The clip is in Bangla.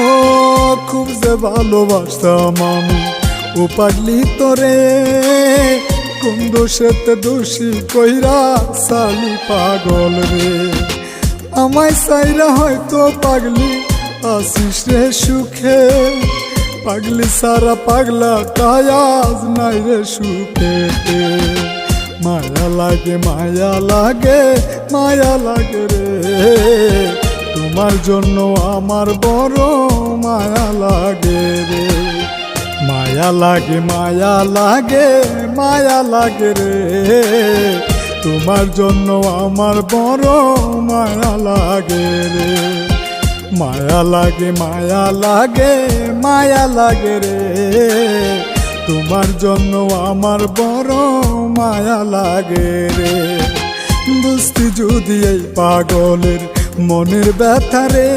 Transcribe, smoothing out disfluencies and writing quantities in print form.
ও খুব যে ভালোবাসতাম আমি ও পাগলি তোরে, কোন দোষেতে দোষী কইরা সালি পাগল রে। আমায় সাইরা হয়তো পাগলি আসিস রে সুখে, পাগলি সারা পাগলা কায়াজ নাই রে সুখে। মায়া লাগে মায়া লাগে মায়া লাগে রে, তোমার জন্য আমার বড় মায়া লাগে রে। মায়া লাগে মায়া লাগে মায়া লাগে রে, তোমার জন্য আমার বড় মায়া লাগে রে। মায়া লাগে মায়া লাগে মায়া লাগে রে, তোমার জন্য আমার বড় মায়া লাগে রে। বুঝতি যদি এই পাগলের মনের ব্যথা রে,